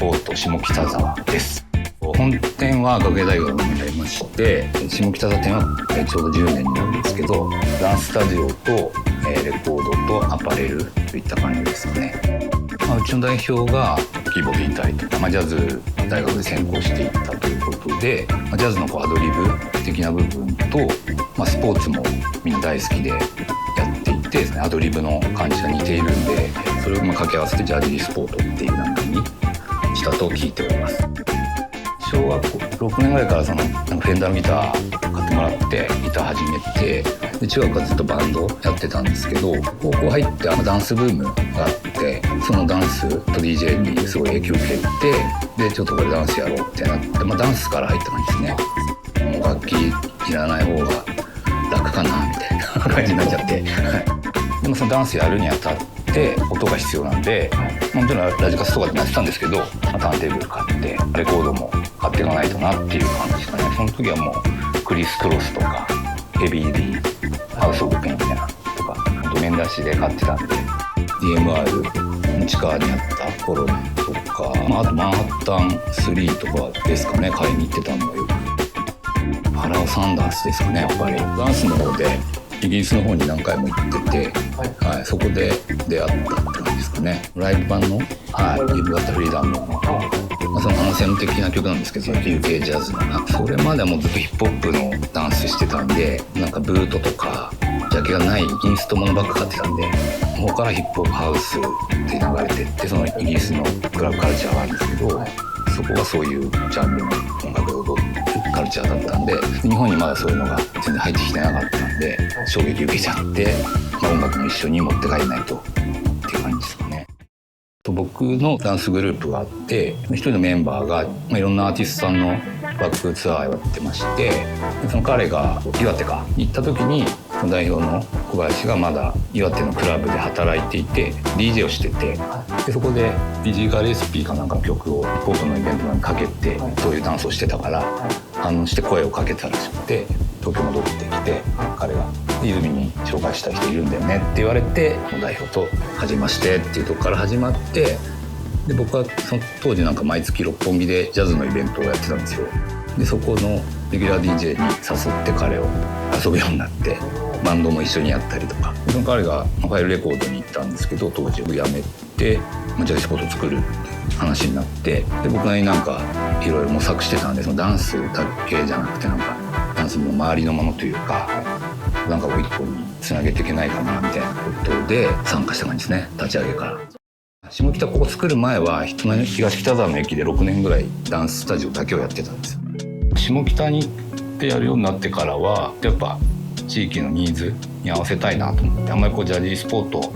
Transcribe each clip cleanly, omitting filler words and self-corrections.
ポート下北沢です。本店は学芸大学にありまして、下北沢店はちょうど10年になるんですけど、ダンススタジオとレコードとアパレルといった感じですかね。うちの代表がキーボード弾いたりとか、ジャズ大学で専攻していったということで、ジャズのアドリブ的な部分と、スポーツもみんな大好きでやっていて、アドリブの感じが似ているんで、それを掛け合わせてジャジースポートっていう名前にしたと聞いております。小学校6年ぐらいからフェンダーのギター買ってもらってギター始めて、で中学からずっとバンドやってたんですけど、高校入ってダンスブームがあって、そのダンスと DJ にすごい影響を受けて、でちょっとこれダンスやろうってなって、ダンスから入った感じですね。もう楽器いらない方が楽かなみたいな感じになっちゃって、でもそのダンスやるにあたって音が必要なんで、もちろんラジカセとかでやってたんですけど、ターンテーブル買ってレコードも買っていかないとなっていう感じですかね。その時はもうクリス・クロスとかヘビーディハウス・オブ・ペンみたいなとか面出しで買ってたんで、 DMR の地下にあった頃とか、あとマンハッタン3とかですかね、買いに行ってたのがよく。ファラオ・サンダースですかね。やっぱりダンスの方でイギリスの方に何回も行ってて、そこで出会ったって感じですかね。ライブ版の「You've Got the Freedom」のそのアンセム的な曲なんですけど、UK ジャズのそれまではもうずっとヒップホップのダンスしてたんで、ブートとかジャケがないインストモノばっか買ってたんで、ここからヒップホップハウスって流れてって、そのイギリスのクラブカルチャーがあるんですけど、そこがそういうジャンルの音楽で踊ってカルチャーだったんで、日本にまだそういうのが全然入ってきてなかったんで衝撃受けちゃって、音楽も一緒に持って帰らないとっていう感じですかね。僕のダンスグループがあって、一人のメンバーがいろんなアーティストさんのバックツアーをやってまして、その彼が岩手に行った時に、その代表の小林がまだ岩手のクラブで働いていて DJ をしてて、でそこでビジーガレスピーかなんかの曲をポートのイベントにかけて、そういうダンスをしてたから反応して声をかけたらしくて、東京戻ってきて、彼が泉に紹介したい人いるんだよねって言われて、代表と初めましてっていうとこから始まって、で僕はその当時毎月六本木でジャズのイベントをやってたんですよ。でそこのレギュラー DJ に誘って彼を遊ぶようになって、バンドも一緒にやったりとか、その彼がファイルレコードに行ったんですけど、当時辞めてジャズスポットを作るって話になって、で僕なりにいろいろ模索してたんで、そのダンスだけじゃなくてダンスの周りのものというか、を一個につなげていけないかなみたいなことで参加した感じですね、立ち上げから。下北ここ作る前は東北沢の駅で6年ぐらいダンススタジオだけをやってたんですよ。下北に行ってやるようになってからはやっぱ地域のニーズに合わせたいなと思って、あんまりジャジースポット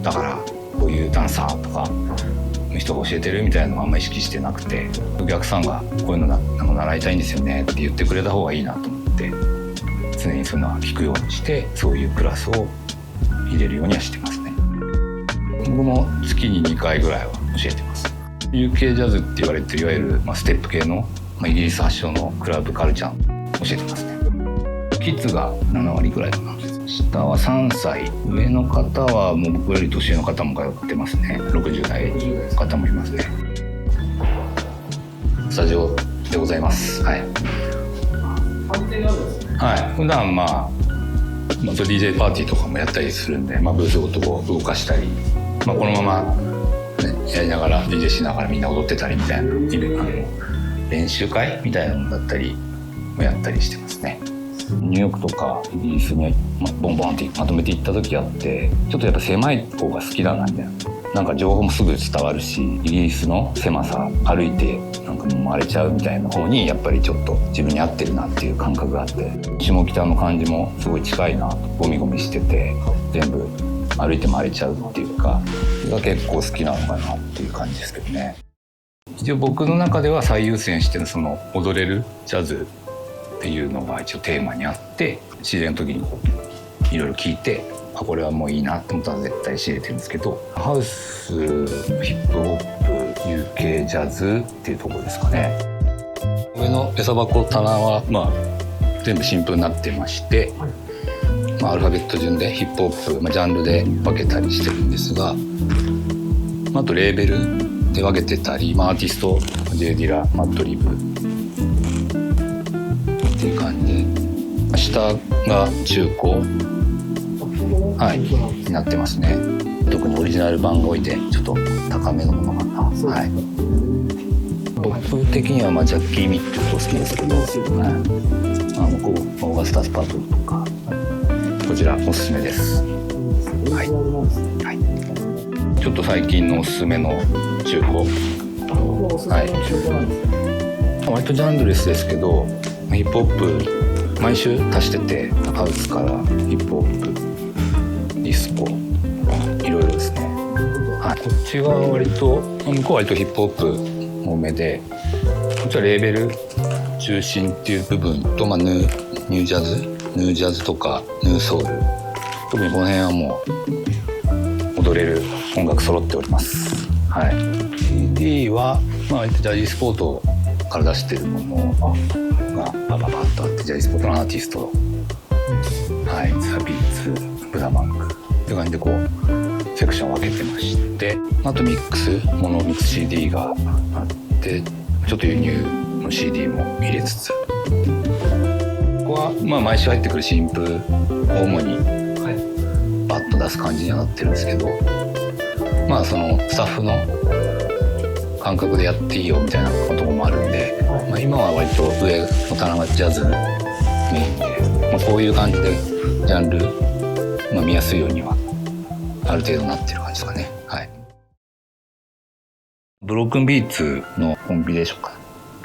だからこういうダンサーとか人が教えてるみたいなのをあんまり意識してなくて、お客さんがこういうの習いたいんですよねって言ってくれた方がいいなと思って、常にそういうのは聞くようにして、そういうクラスを入れるようにはしてますね。僕も月に2回ぐらいは教えてます。 UK ジャズって言われてるいわゆるステップ系のイギリス発祥のクラブカルチャー教えてますね。キッズが7割ぐらいかな。下は3歳、上の方はもう僕より年上の方も通ってますね。60代の方もいますね。スタジオでございます。普段DJ パーティーとかもやったりするんで、ブースごとを動かしたり、このまま、やりながら DJ しながらみんな踊ってたりみたいな練習会みたいなのだったりもやったりしてますね。ニューヨークとかイギリスにボンボンってまとめて行った時あって、ちょっとやっぱ狭い方が好きだなみたいな、情報もすぐ伝わるし、イギリスの狭さ歩いてもう回れちゃうみたいな方にやっぱりちょっと自分に合ってるなっていう感覚があって、下北の感じもすごい近いなと、ゴミゴミしてて全部歩いて回れちゃうっていうか、それが結構好きなのかなっていう感じですけどね。一応僕の中では最優先してるその踊れるジャズっていうのが一応テーマにあって、自然の時にいろいろ聞いて、これはもういいなと思ったら絶対仕入れてるんですけど、ハウス、ヒップホップ、UK ジャズっていうところですかね。上の餌箱棚は全部新譜になってまして、アルファベット順でヒップホップ、ジャンルで分けたりしてるんですが、あとレーベル手掛けてたり、アーティスト J ディラ、マッドリブっていう感じで、下が中古、はい、になってますね。特にオリジナル版が多いでちょっと高めのものかな。はい、僕的にはジャッキー・ミッチョ好きですけど、はい、オーガスタ・スパートルとか、こちらおすすめです。はい、はい、ちょっと最近のおすすめの中古、はい、割とジャンルレスですけど、ヒップホップ毎週足してて、ハウスからヒップホップ、ディスコ、いろいろですね。はい、こっちは割と、向こうは割とヒップホップ多めで、こっちはレーベル中心っていう部分と、ニュージャズとかヌーソウル、特にこの辺はもう踊れる音楽揃っております。はい、CD は割とジャジースポートから出してるものがバババッとあって、ジャジースポートのアーティスト、はい、ザ・ビーツ、ブラマンクっていう感じでこうセクションを分けてまして、あとミックスモノミックス CD があって、ちょっと輸入の CD も入れつつ、ここは毎週入ってくる新譜を主にバッと出す感じにはなってるんですけど、そのスタッフの感覚でやっていいよみたいなこともあるんで、今は割と上の棚がジャズメインで、こういう感じでジャンル、見やすいようにはある程度なってる感じですかね。はい、ブロークンビーツのコンピレーションか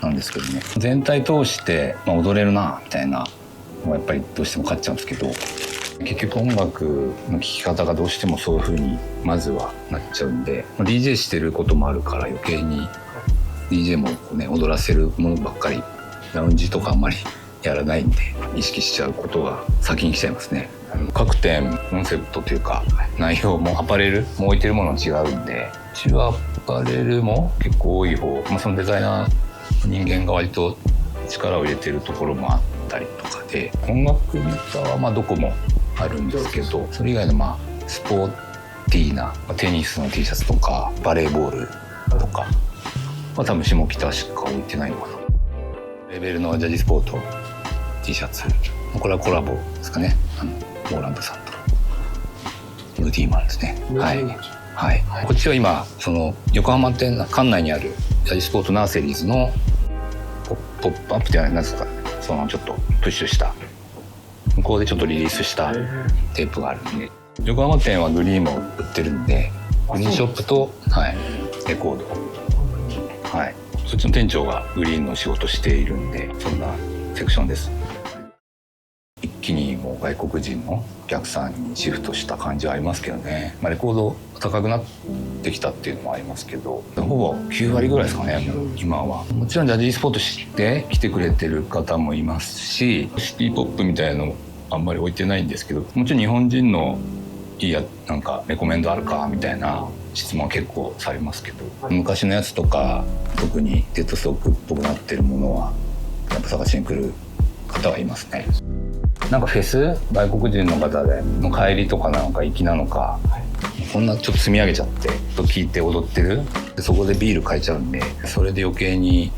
なんですけどね、全体通して、踊れるなみたいなのがやっぱりどうしても勝っちゃうんですけど、結局音楽の聴き方がどうしてもそういう風にまずはなっちゃうんで、DJ してることもあるから余計に DJ も踊らせるものばっかり、ラウンジとかあんまりやらないんで意識しちゃうことが先に来ちゃいますね。各店コンセプトというか内容もアパレルも置いてるもの違うんで、うちはアパレルも結構多い方、そのデザイナー人間が割と力を入れてるところもあったりとかで、音楽ネタはどこもあるんですけど、それ以外のスポーティーなテニスの T シャツとかバレーボールとか多分下北しか置いてないのかな。レベルのジャジースポート T シャツ、これはコラボですかね。モーランドさんとムーディーマンですね。はい、はい、こっちは今その横浜店館内にあるジャジースポートナーセリーズのポップアップじゃないですか、そのちょっとプッシュした向こうでちょっとリリースしたテープがあるんで、横浜店はグリーンも売ってるんで、グリーンショップと、レコード、そっちの店長がグリーンの仕事しているんで、そんなセクションです。一気にもう外国人のお客さんにシフトした感じはありますけどね。レコード高くなってきたっていうのもありますけど、ほぼ9割ぐらいですかね、もう今は。もちろんジャジースポート知って来てくれてる方もいますし、シティポップみたいなのあんまり置いてないんですけど、もちろん日本人のいいなんかレコメンドあるかみたいな質問は結構されますけど、昔のやつとか特にデッドストックっぽくなってるものはやっぱ探しに来る方はいますね。なんかフェス、外国人の方での帰りとかなのか行きなのか、こんなちょっと積み上げちゃってと聞いて踊ってる、でそこでビール買えちゃうんで、それで余計に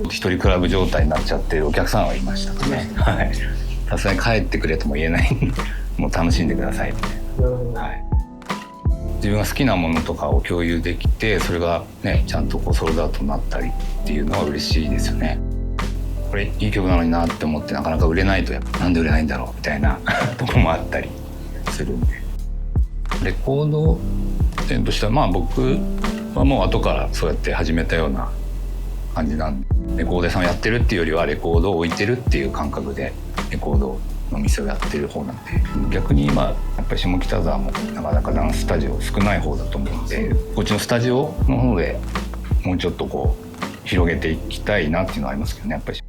一人クラブ状態になっちゃってるお客さんはいましたね。はい、さすがに帰ってくれとも言えないんでもう楽しんでくださいみたいな。はい、自分が好きなものとかを共有できて、それがねちゃんとソールドアウトになったりっていうのは嬉しいですよね。これいい曲なのになって思ってなかなか売れないと、やっぱなんで売れないんだろうみたいなとこもあったりするんで、レコード店としては僕はもう後からそうやって始めたような感じなんで、レコード屋さんをやってるっていうよりはレコードを置いてるっていう感覚でレコードの店をやってる方なんで、逆に今やっぱり下北沢もなかなかダンススタジオ少ない方だと思うんで、こっちのスタジオの方でもうちょっと広げていきたいなっていうのはありますけどね。やっぱり